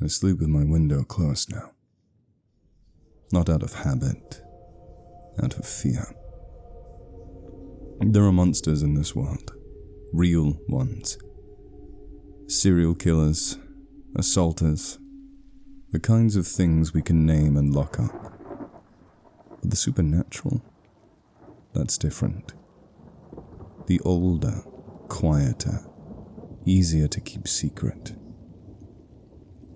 I sleep with my window closed now. Not out of habit, out of fear. There are monsters in this world, real ones. Serial killers, assaulters, the kinds of things we can name and lock up. But the supernatural, that's different. The older, quieter, easier to keep secret.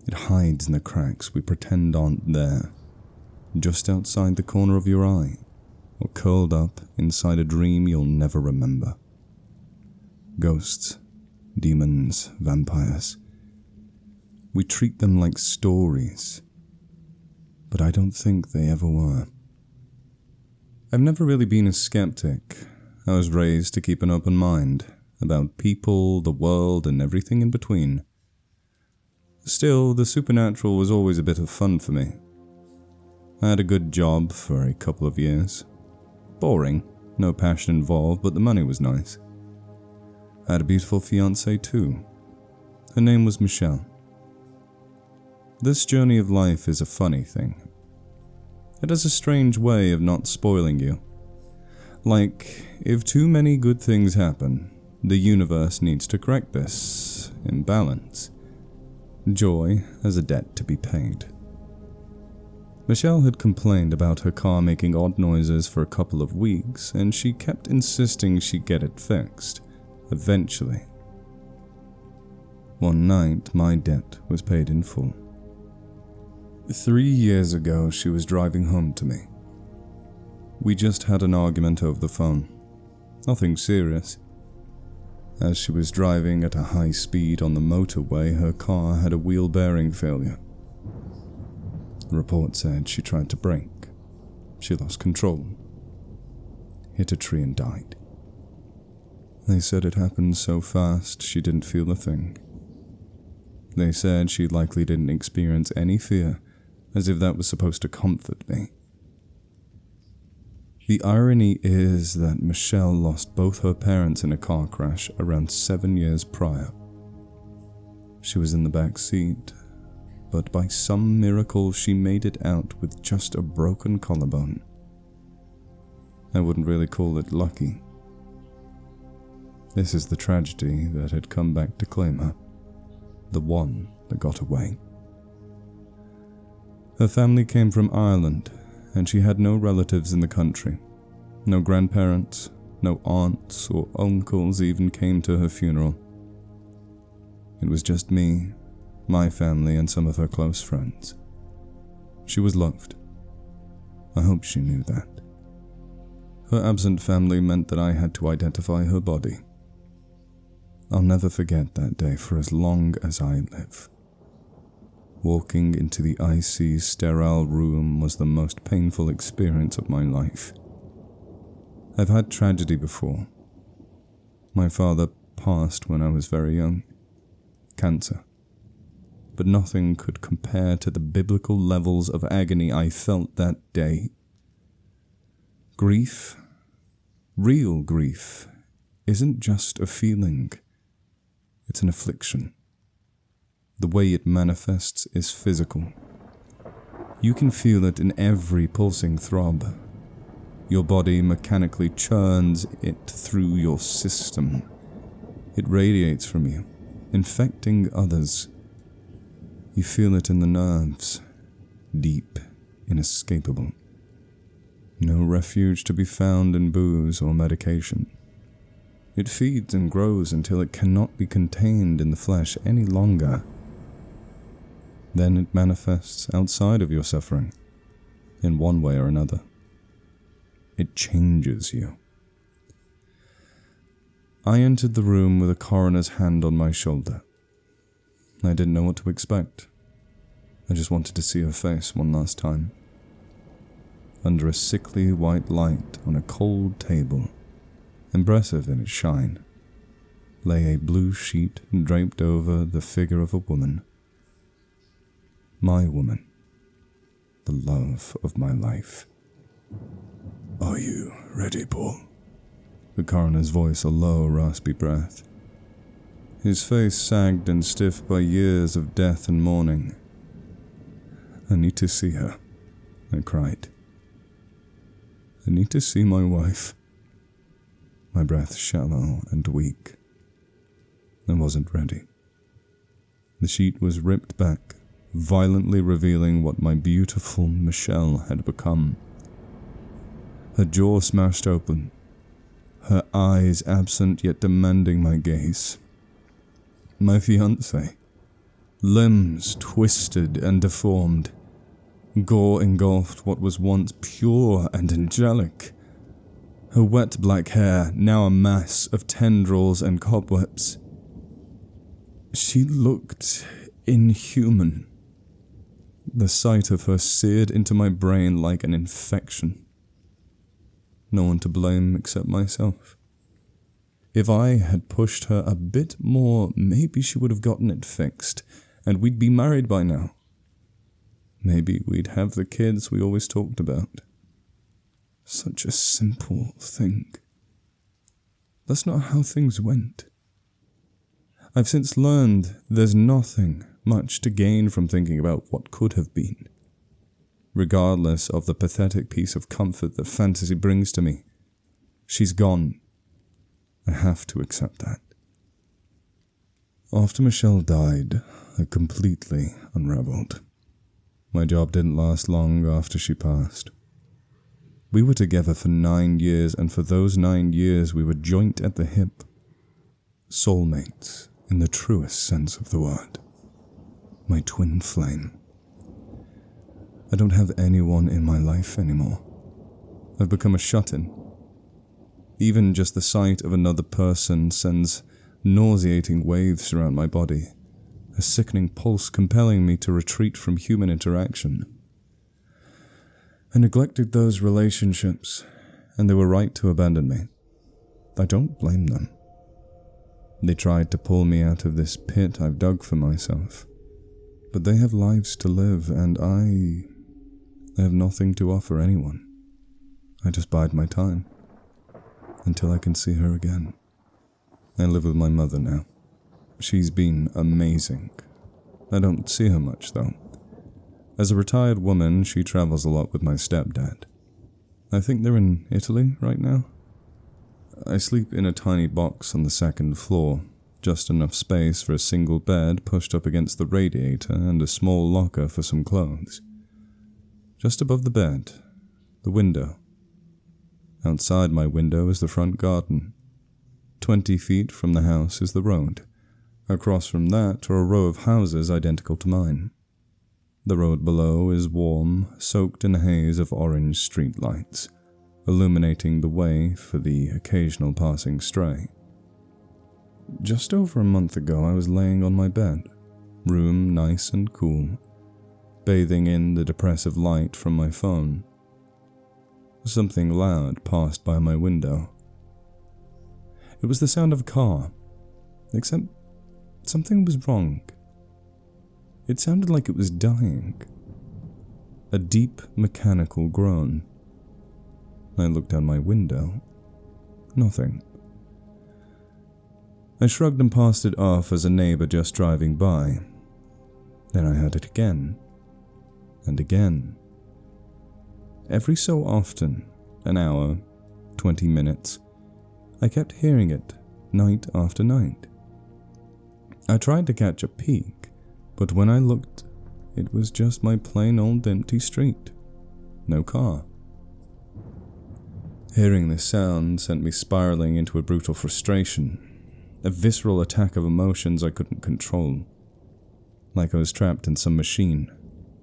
It hides in the cracks we pretend aren't there, just outside the corner of your eye, or curled up inside a dream you'll never remember. Ghosts, demons, vampires. We treat them like stories, but I don't think they ever were. I've never really been a skeptic. I was raised to keep an open mind about people, the world, and everything in between. Still, the supernatural was always a bit of fun for me. I had a good job for a couple of years. Boring, no passion involved, but the money was nice. I had a beautiful fiancée too. Her name was Michelle. This journey of life is a funny thing. It has a strange way of not spoiling you. Like, if too many good things happen, the universe needs to correct this imbalance. Joy has a debt to be paid. Michelle had complained about her car making odd noises for a couple of weeks, and she kept insisting she'd get it fixed, eventually. One night, my debt was paid in full. 3 years ago, she was driving home to me. We just had an argument over the phone. Nothing serious. As she was driving at a high speed on the motorway, her car had a wheel bearing failure. The report said she tried to brake. She lost control, hit a tree and died. They said it happened so fast she didn't feel a thing. They said she likely didn't experience any fear, as if that was supposed to comfort me. The irony is that Michelle lost both her parents in a car crash around 7 years prior. She was in the back seat, but by some miracle she made it out with just a broken collarbone. I wouldn't really call it lucky. This is the tragedy that had come back to claim her, the one that got away. Her family came from Ireland, and she had no relatives in the country. No grandparents, no aunts or uncles even came to her funeral. It was just me, my family, and some of her close friends. She was loved. I hope she knew that. Her absent family meant that I had to identify her body. I'll never forget that day for as long as I live. Walking into the icy, sterile room was the most painful experience of my life. I've had tragedy before. My father passed when I was very young. Cancer. But nothing could compare to the biblical levels of agony I felt that day. Grief, real grief, isn't just a feeling. It's an affliction. The way it manifests is physical. You can feel it in every pulsing throb. Your body mechanically churns it through your system. It radiates from you, infecting others. You feel it in the nerves, deep, inescapable. No refuge to be found in booze or medication. It feeds and grows until it cannot be contained in the flesh any longer. Then it manifests outside of your suffering, in one way or another. It changes you. I entered the room with a coroner's hand on my shoulder. I didn't know what to expect. I just wanted to see her face one last time. Under a sickly white light on a cold table, impressive in its shine, lay a blue sheet draped over the figure of a woman. My woman. The love of my life. "Are you ready, Paul?" The coroner's voice, a low, raspy breath. His face sagged and stiff by years of death and mourning. I need to see her, I cried. I need to see my wife. My breath shallow and weak. I wasn't ready. The sheet was ripped back, violently revealing what my beautiful Michelle had become. Her jaw smashed open, her eyes absent yet demanding my gaze. My fiancée, limbs twisted and deformed. Gore engulfed what was once pure and angelic. Her wet black hair, now a mass of tendrils and cobwebs. She looked inhuman. The sight of her seared into my brain like an infection. No one to blame except myself. If I had pushed her a bit more, maybe she would have gotten it fixed, and we'd be married by now. Maybe we'd have the kids we always talked about. Such a simple thing. That's not how things went. I've since learned there's nothing much to gain from thinking about what could have been. Regardless of the pathetic piece of comfort that fantasy brings to me, she's gone. I have to accept that. After Michelle died, I completely unraveled. My job didn't last long after she passed. We were together for 9 years, and for those 9 years we were joint at the hip. Soulmates, in the truest sense of the word. My twin flame. I don't have anyone in my life anymore. I've become a shut-in. Even just the sight of another person sends nauseating waves around my body, a sickening pulse compelling me to retreat from human interaction. I neglected those relationships, and they were right to abandon me. I don't blame them. They tried to pull me out of this pit I've dug for myself, but they have lives to live, and I have nothing to offer anyone. I just bide my time, until I can see her again. I live with my mother now. She's been amazing. I don't see her much, though. As a retired woman, she travels a lot with my stepdad. I think they're in Italy right now. I sleep in a tiny box on the second floor, just enough space for a single bed pushed up against the radiator and a small locker for some clothes. Just above the bed, the window. Outside my window is the front garden. 20 feet from the house is the road. Across from that are a row of houses identical to mine. The road below is warm, soaked in a haze of orange street lights, illuminating the way for the occasional passing stray. Just over a month ago, I was laying on my bed, room nice and cool, bathing in the depressive light from my phone. Something loud passed by my window. It was the sound of a car, except something was wrong. It sounded like it was dying. A deep mechanical groan. I looked out my window. Nothing. I shrugged and passed it off as a neighbor just driving by. Then I heard it again. And again. Every so often, an hour, 20 minutes, I kept hearing it, night after night. I tried to catch a peek, but when I looked, it was just my plain old empty street. No car. Hearing this sound sent me spiraling into a brutal frustration, a visceral attack of emotions I couldn't control. Like I was trapped in some machine,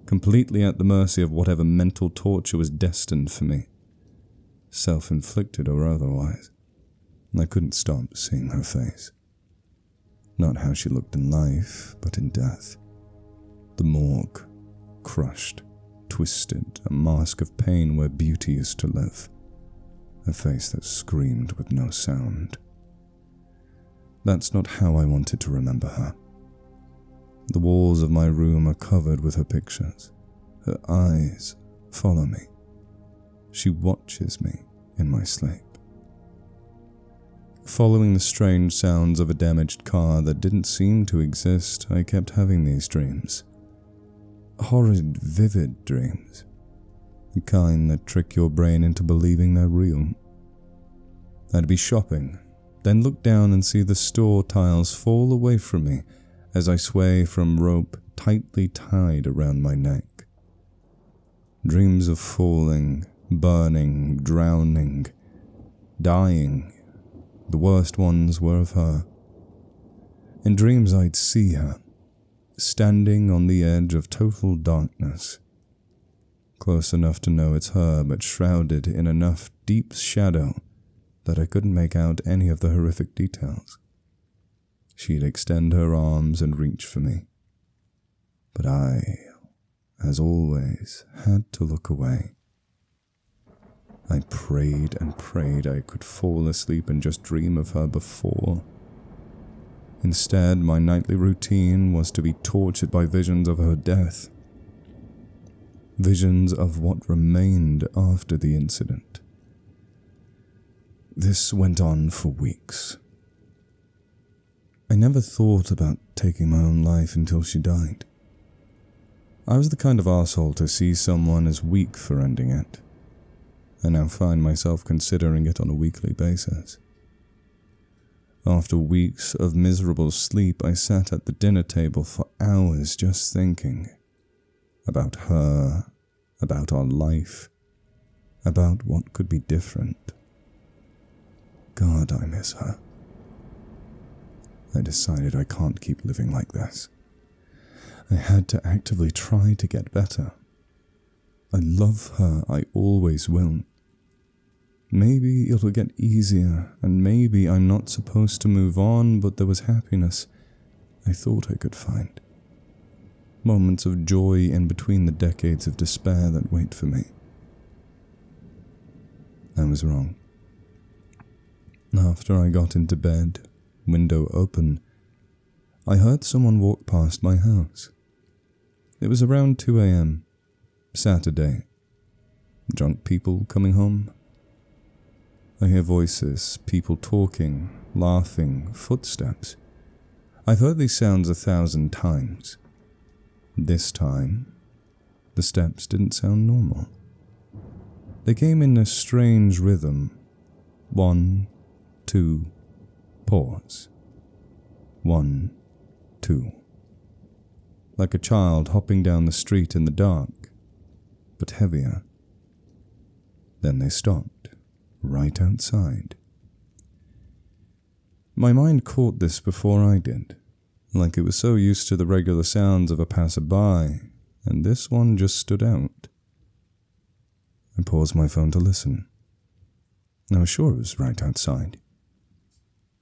completely at the mercy of whatever mental torture was destined for me, self-inflicted or otherwise. I couldn't stop seeing her face. Not how she looked in life, but in death. The morgue, crushed, twisted, a mask of pain where beauty is to live. A face that screamed with no sound. That's not how I wanted to remember her. The walls of my room are covered with her pictures. Her eyes follow me. She watches me in my sleep. Following the strange sounds of a damaged car that didn't seem to exist, I kept having these dreams. horrid, vivid dreams. The kind that trick your brain into believing they're real. I'd be shopping, then look down and see the store tiles fall away from me as I sway from rope tightly tied around my neck. Dreams of falling, burning, drowning, dying. The worst ones were of her. In dreams I'd see her, standing on the edge of total darkness. Close enough to know it's her, but shrouded in enough deep shadow that I couldn't make out any of the horrific details. She'd extend her arms and reach for me. But I, as always, had to look away. I prayed and prayed I could fall asleep and just dream of her before. Instead, my nightly routine was to be tortured by visions of her death. Visions of what remained after the incident. This went on for weeks. I never thought about taking my own life until she died. I was the kind of asshole to see someone as weak for ending it. I now find myself considering it on a weekly basis. After weeks of miserable sleep, I sat at the dinner table for hours just thinking about her, about our life, about what could be different. God, I miss her. I decided I can't keep living like this. I had to actively try to get better. I love her, I always will. Maybe it'll get easier, and maybe I'm not supposed to move on, but there was happiness I thought I could find. Moments of joy in between the decades of despair that wait for me. I was wrong. After I got into bed, window open, I heard someone walk past my house. It was around 2 a.m., Saturday. Drunk people coming home. I hear voices, people talking, laughing, footsteps. I've heard these sounds 1,000 times. This time, the steps didn't sound normal. They came in a strange rhythm. 1, 2, pause. 1, 2. Like a child hopping down the street in the dark, but heavier. Then they stopped, right outside. My mind caught this before I did, like it was so used to the regular sounds of a passerby, and this one just stood out. I paused my phone to listen. I was sure it was right outside.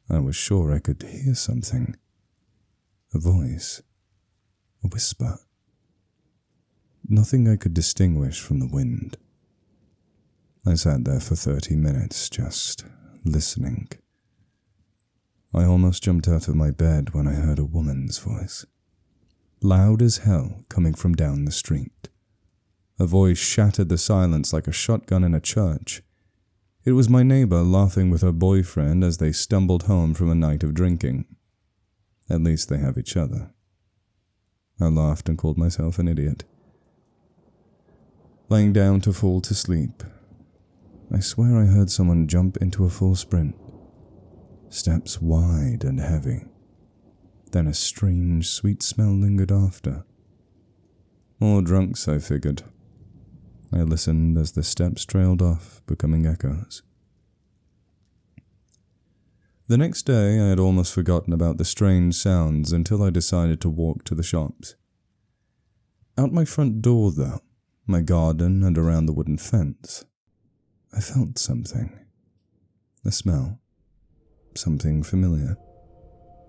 I was sure I could hear something. A voice. A whisper. Nothing I could distinguish from the wind. I sat there for 30 minutes, just listening. I almost jumped out of my bed when I heard a woman's voice. Loud as hell, coming from down the street. A voice shattered the silence like a shotgun in a church. It was my neighbor laughing with her boyfriend as they stumbled home from a night of drinking. At least they have each other. I laughed and called myself an idiot. Lying down to fall to sleep, I swear I heard someone jump into a full sprint. Steps wide and heavy. Then a strange, sweet smell lingered after. More drunks, I figured. I listened as the steps trailed off, becoming echoes. The next day, I had almost forgotten about the strange sounds until I decided to walk to the shops. Out my front door, though, my garden and around the wooden fence, I felt something. A smell. Something familiar.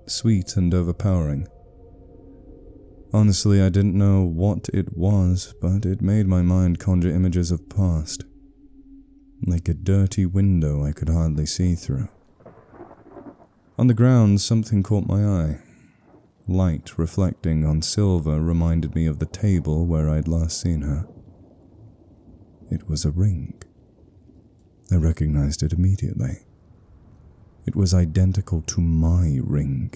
Sweet and overpowering. Honestly, I didn't know what it was, but it made my mind conjure images of past. Like a dirty window I could hardly see through. On the ground, something caught my eye. Light reflecting on silver reminded me of the table where I'd last seen her. It was a ring. I recognized it immediately. It was identical to my ring,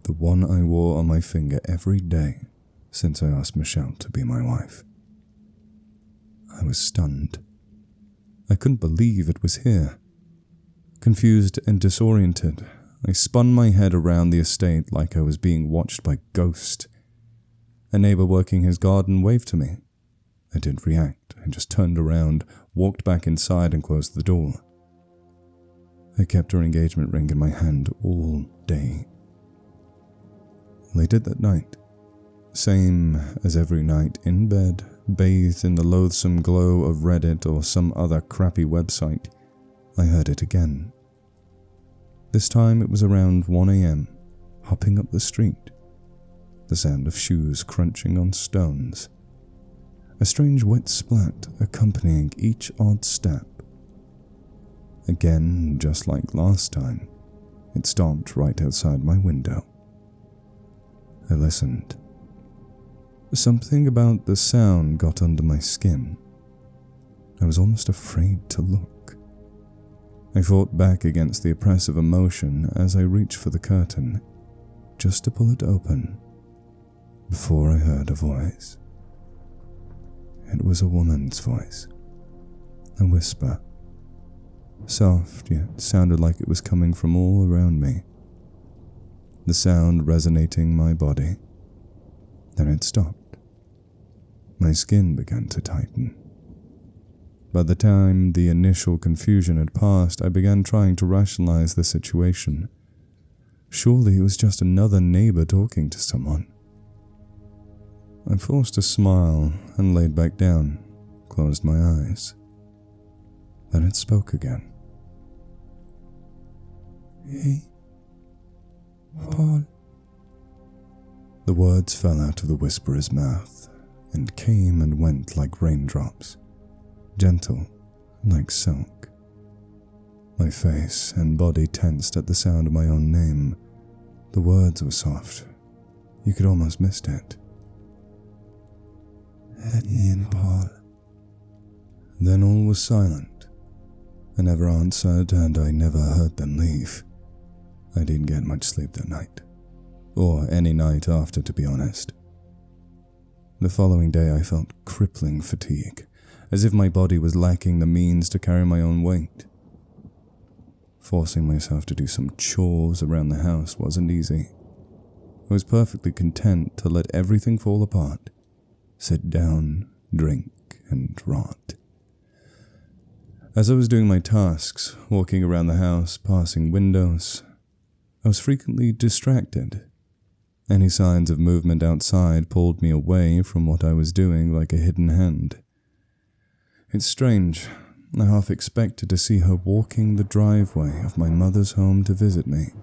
the one I wore on my finger every day, since I asked Michelle to be my wife. I was stunned. I couldn't believe it was here. Confused and disoriented, I spun my head around the estate like I was being watched by ghosts. A neighbor working his garden waved to me. I didn't react. I just turned around, walked back inside, and closed the door. I kept her engagement ring in my hand all day. Later that night, same as every night, in bed, bathed in the loathsome glow of Reddit or some other crappy website, I heard it again. This time it was around 1 a.m, hopping up the street. The sound of shoes crunching on stones. A strange wet splat accompanying each odd step. Again, just like last time, it stopped right outside my window. I listened. Something about the sound got under my skin. I was almost afraid to look. I fought back against the oppressive emotion as I reached for the curtain, just to pull it open, before I heard a voice. It was a woman's voice, a whisper. Soft, yet sounded like it was coming from all around me. The sound resonating my body. Then it stopped. My skin began to tighten. By the time the initial confusion had passed, I began trying to rationalize the situation. Surely it was just another neighbor talking to someone. I forced a smile and laid back down, closed my eyes. Then it spoke again. "Hey, Paul." The words fell out of the whisperer's mouth and came and went like raindrops, gentle, like silk. My face and body tensed at the sound of my own name. The words were soft. You could almost miss it. "Let me in, Paul." Then all was silent. I never answered, and I never heard them leave. I didn't get much sleep that night, or any night after, to be honest. The following day I felt crippling fatigue, as if my body was lacking the means to carry my own weight. Forcing myself to do some chores around the house wasn't easy. I was perfectly content to let everything fall apart, sit down, drink, and rot. As I was doing my tasks, walking around the house, passing windows, I was frequently distracted. Any signs of movement outside pulled me away from what I was doing like a hidden hand. It's strange. I half expected to see her walking the driveway of my mother's home to visit me.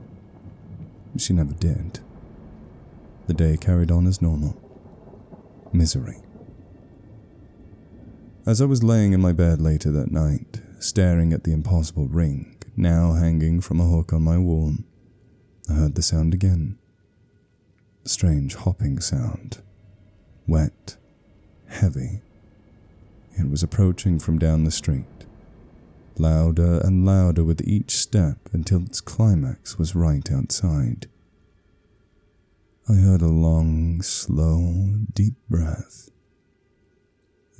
She never did. The day carried on as normal. Misery. As I was laying in my bed later that night, staring at the impossible ring now hanging from a hook on my wall, I heard the sound again. A strange hopping sound. Wet. Heavy. It was approaching from down the street. Louder and louder with each step until its climax was right outside. I heard a long, slow, deep breath.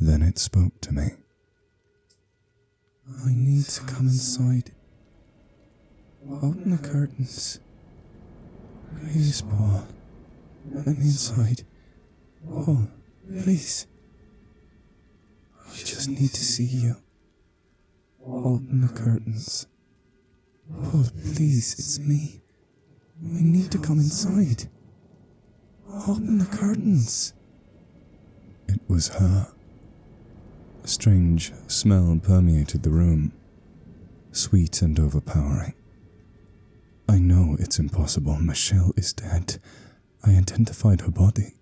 Then it spoke to me. "I need to come inside. Open the curtains. Please, Paul. Let me inside. Paul, please. I just need to see you. Open the curtains. Paul, please, it's me. I need to come inside. Open the curtains." It was her. A strange smell permeated the room, sweet and overpowering. I know it's impossible. Michelle is dead. I identified her body.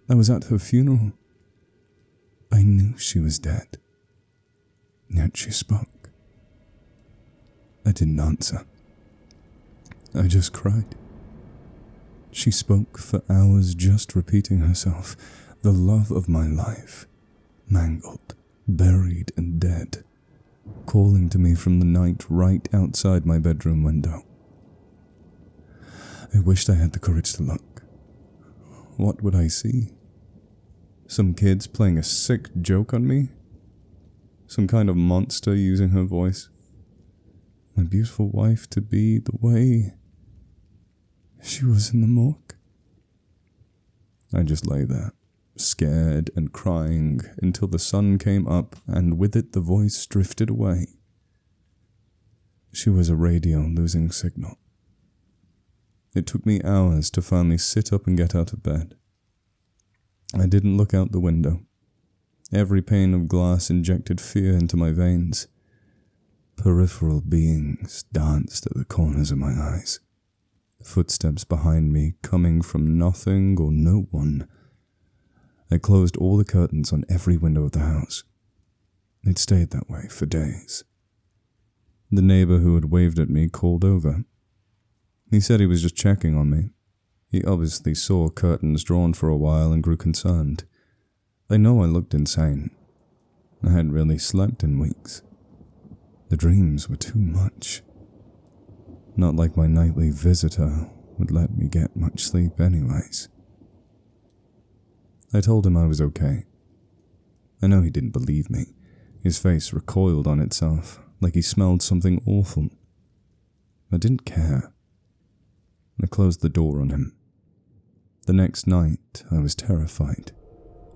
I was at her funeral. I knew she was dead. Yet she spoke. I didn't answer. I just cried. She spoke for hours, just repeating herself, the love of my life, mangled, buried and dead, calling to me from the night right outside my bedroom window. I wished I had the courage to look. What would I see? Some kids playing a sick joke on me? Some kind of monster using her voice? My beautiful wife-to-be the way she was in the morgue? I just lay there, scared and crying, until the sun came up, and with it the voice drifted away. She was a radio losing signal. It took me hours to finally sit up and get out of bed. I didn't look out the window. Every pane of glass injected fear into my veins. Peripheral beings danced at the corners of my eyes. Footsteps behind me coming from nothing or no one. I closed all the curtains on every window of the house. It stayed that way for days. The neighbor who had waved at me called over. He said he was just checking on me. He obviously saw curtains drawn for a while and grew concerned. I know I looked insane. I hadn't really slept in weeks. The dreams were too much. Not like my nightly visitor would let me get much sleep anyways. I told him I was okay. I know he didn't believe me. His face recoiled on itself, like he smelled something awful. I didn't care. I closed the door on him. The next night, I was terrified.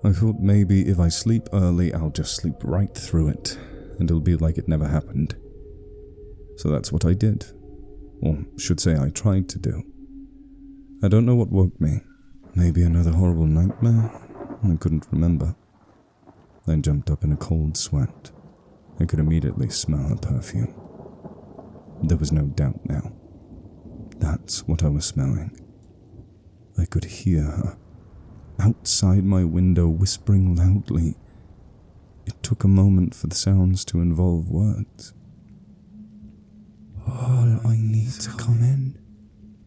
I thought maybe if I sleep early, I'll just sleep right through it, and it'll be like it never happened. So that's what I did. Or should say I tried to do. I don't know what woke me. Maybe another horrible nightmare? I couldn't remember. I jumped up in a cold sweat. I could immediately smell her perfume. There was no doubt now. That's what I was smelling. I could hear her, outside my window, whispering loudly. It took a moment for the sounds to involve words. Paul, I need to come in.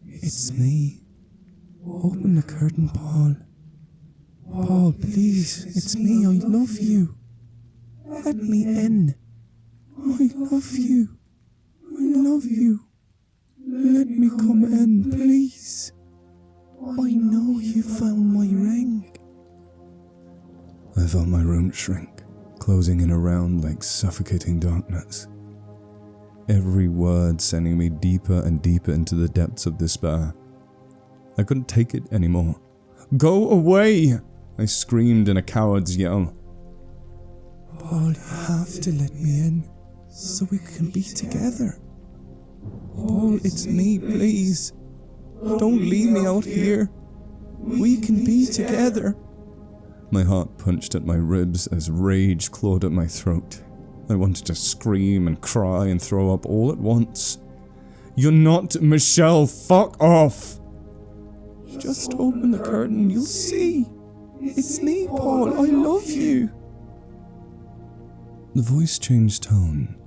It's me. Open the curtain, Paul. Paul, please, it's me, I love you. Let me in. I love you. I love you. Let me come in, please. I know you found my ring. I felt my room shrink, closing in around like suffocating darkness. Every word sending me deeper and deeper into the depths of despair. I couldn't take it anymore. Go away! I screamed in a coward's yell. Paul, you have to let me in, so we can be together. Paul, it's me, please. Don't leave me out here. We can be together. My heart punched at my ribs as rage clawed at my throat. I wanted to scream and cry and throw up all at once. You're not Michelle, fuck off! Just open the curtain, you'll see. It's me, Paul, I love you. The voice changed tone.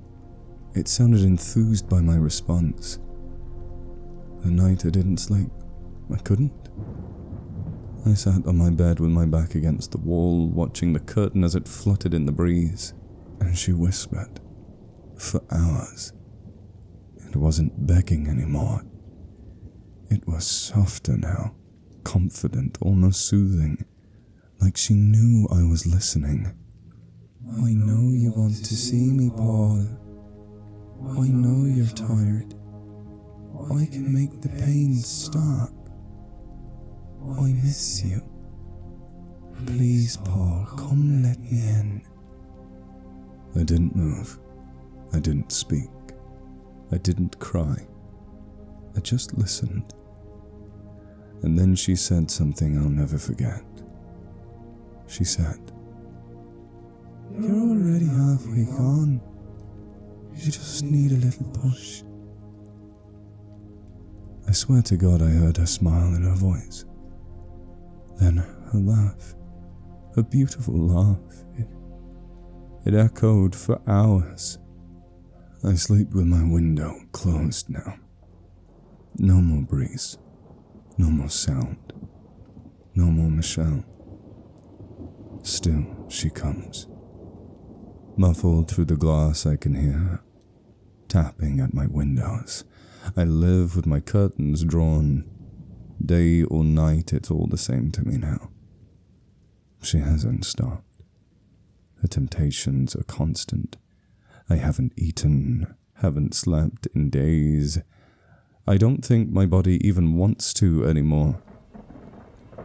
It sounded enthused by my response. The night I didn't sleep, I couldn't. I sat on my bed with my back against the wall, watching the curtain as it fluttered in the breeze, and she whispered. For hours. It wasn't begging anymore. It was softer now, confident, almost soothing, like she knew I was listening. I know you want to see me, Paul. I know you're tired. I can make the pain stop. I miss you. Please, Paul, come let me in. I didn't move. I didn't speak. I didn't cry. I just listened. And then she said something I'll never forget. She said, You're already halfway gone. You just need a little push. I swear to God I heard her smile in her voice. Then her laugh. Her beautiful laugh. It echoed for hours. I sleep with my window closed now. No more breeze. No more sound. No more Michelle. Still she comes. Muffled through the glass I can hear her, tapping at my windows. I live with my curtains drawn. Day or night, it's all the same to me now. She hasn't stopped. Her temptations are constant. I haven't eaten, haven't slept in days. I don't think my body even wants to anymore.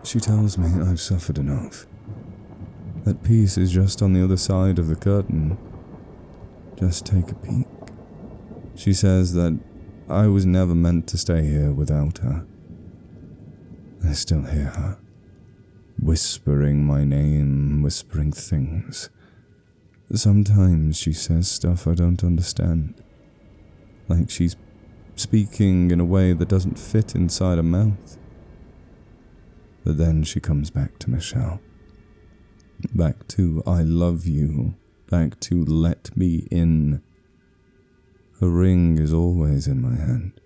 She tells me I've suffered enough. That peace is just on the other side of the curtain. Just take a peek. She says that I was never meant to stay here without her. I still hear her, whispering my name, whispering things. Sometimes she says stuff I don't understand, like she's speaking in a way that doesn't fit inside her mouth. But then she comes back to Michelle, back to I love you, back to let me in. Her ring is always in my hand.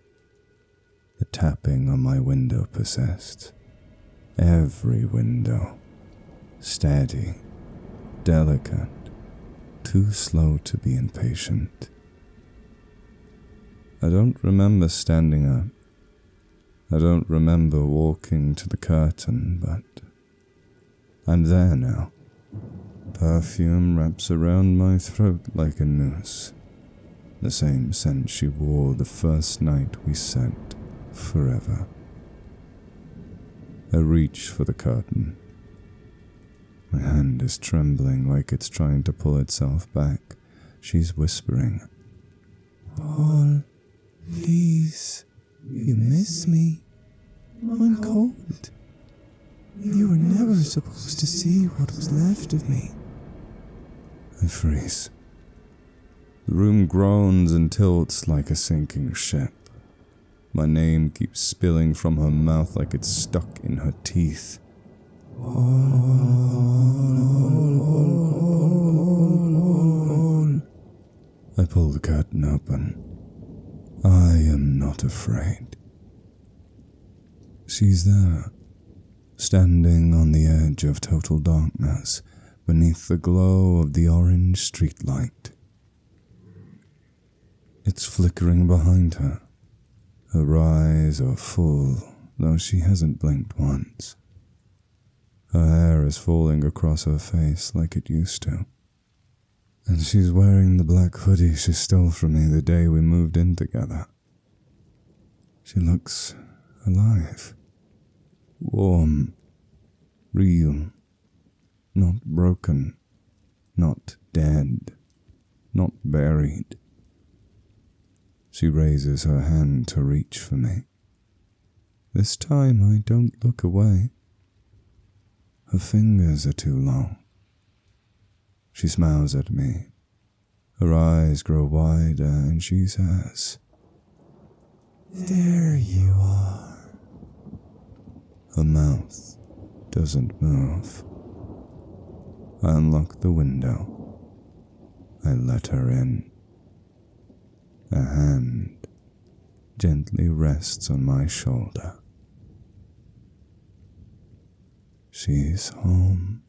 The tapping on my window persists. Every window. Steady, delicate, too slow to be impatient. I don't remember standing up. I don't remember walking to the curtain, but I'm there now. Perfume wraps around my throat like a noose. The same scent she wore the first night we said forever. I reach for the curtain. My hand is trembling like it's trying to pull itself back. She's whispering, Paul, please, you miss me. I'm cold. You were never supposed to see what was left of me. I freeze. The room groans and tilts like a sinking ship. My name keeps spilling from her mouth like it's stuck in her teeth. I pull the curtain open. I am not afraid. She's there, standing on the edge of total darkness, beneath the glow of the orange streetlight. It's flickering behind her. Her eyes are full, though she hasn't blinked once. Her hair is falling across her face like it used to. And she's wearing the black hoodie she stole from me the day we moved in together. She looks alive. Warm. Real. Not broken. Not dead. Not buried. She raises her hand to reach for me. This time I don't look away. Her fingers are too long. She smiles at me. Her eyes grow wider and she says, There you are. Her mouth doesn't move. I unlock the window. I let her in. A hand gently rests on my shoulder. She's home.